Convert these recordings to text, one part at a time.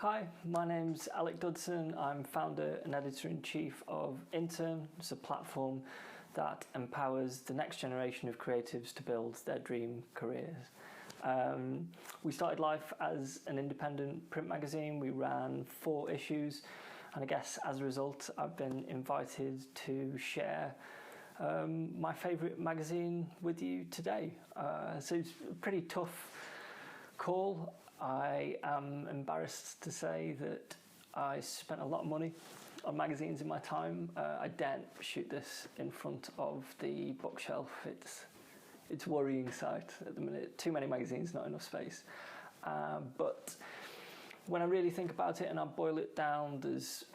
Hi, my name's Alec Dudson. I'm founder and editor-in-chief of Intern. It's a platform that empowers the next generation of creatives to build their dream careers. We started life as an independent print magazine. We ran 4 issues, and I guess as a result I've been invited to share my favourite magazine with you today. So it's a pretty tough call. I am embarrassed to say that I spent a lot of money on magazines in my time. I daren't shoot this in front of the bookshelf. It's a worrying sight at the minute. Too many magazines, not enough space. But when I really think about it and I boil it down, there's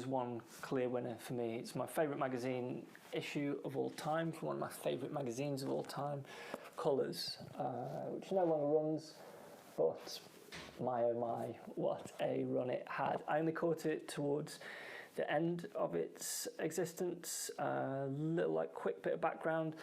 one clear winner for me. It's my favourite magazine issue of all time, from one of my favourite magazines of all time, Colours, which no longer runs. But my oh my, what a run it had. I only caught it towards the end of its existence. A little quick bit of background.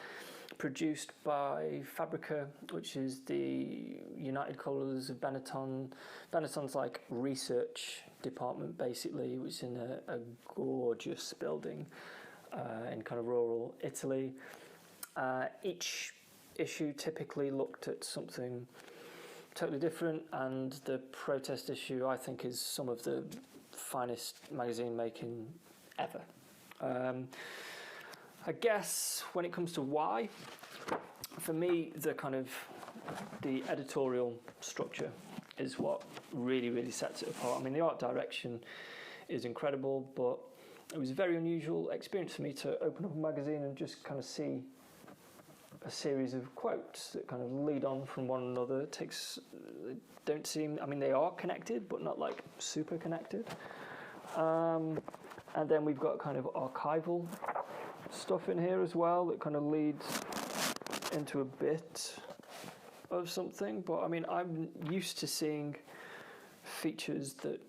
Produced by Fabrica, which is the United Colours of Benetton. Benetton's research department, basically, which is in a gorgeous building in kind of rural Italy. Each issue typically looked at something totally different, and the protest issue, I think, is some of the finest magazine making ever. I guess when it comes to why, for me, the editorial structure is what really sets it apart. I mean, the art direction is incredible, but it was a very unusual experience for me to open up a magazine and just kind of see a series of quotes that kind of lead on from one another. They are connected, but not super connected. And then we've got kind of archival stuff in here as well that kind of leads into a bit of something. But I mean, I'm used to seeing features that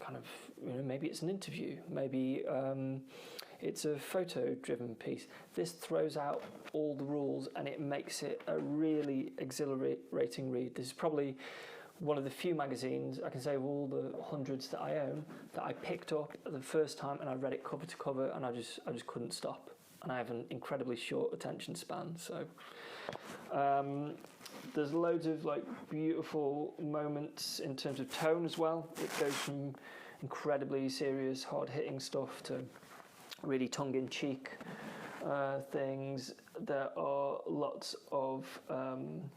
kind of, maybe it's an interview, maybe it's a photo-driven piece. This throws out all the rules and it makes it a really exhilarating read. This is probably one of the few magazines, I can say, of all the hundreds that I own, that I picked up the first time and I read it cover to cover and I just couldn't stop. And I have an incredibly short attention span, so there's loads of beautiful moments in terms of tone as well. It goes from incredibly serious, hard-hitting stuff to really tongue-in-cheek things. There are lots of kind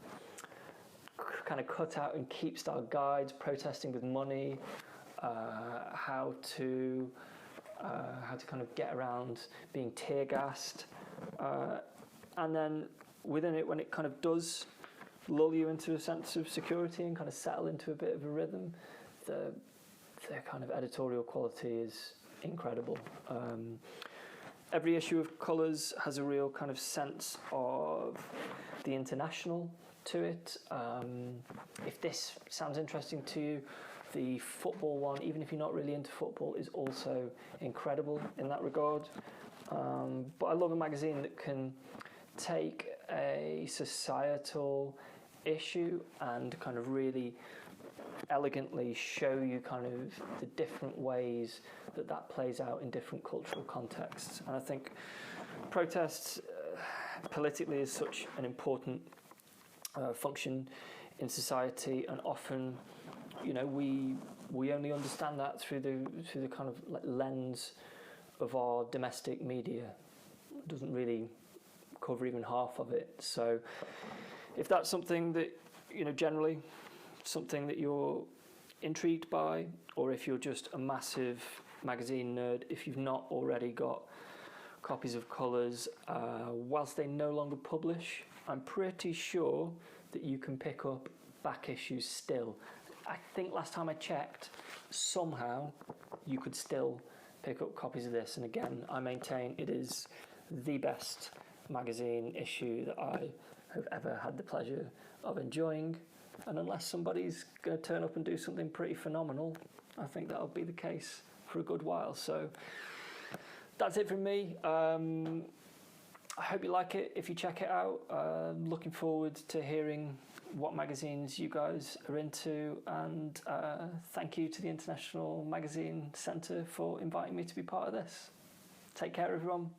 of cut out and keep style guides, protesting with money, how to kind of get around being tear gassed, and then within it, when it kind of does lull you into a sense of security and kind of settle into a bit of a rhythm, the kind of editorial quality is incredible. Every issue of Colours has a real kind of sense of the international to it. If this sounds interesting to you, the football one, even if you're not really into football, is also incredible in that regard. But I love a magazine that can take a societal issue and kind of really elegantly show you kind of the different ways that plays out in different cultural contexts. And I think protests politically is such an important function in society, and often we only understand that through the kind of lens of our domestic media. It doesn't really cover even half of it. So if that's something that generally something that you're intrigued by, or if you're just a massive magazine nerd, if you've not already got copies of Colours, whilst they no longer publish, I'm pretty sure that you can pick up back issues still. I think last time I checked, somehow you could still pick up copies of this, and again, I maintain it is the best magazine issue that I have ever had the pleasure of enjoying. And unless somebody's going to turn up and do something pretty phenomenal, I think that'll be the case for a good while. So that's it from me. I hope you like it if you check it out. Looking forward to hearing what magazines you guys are into, and thank you to the International Magazine Centre for inviting me to be part of this. Take care, everyone.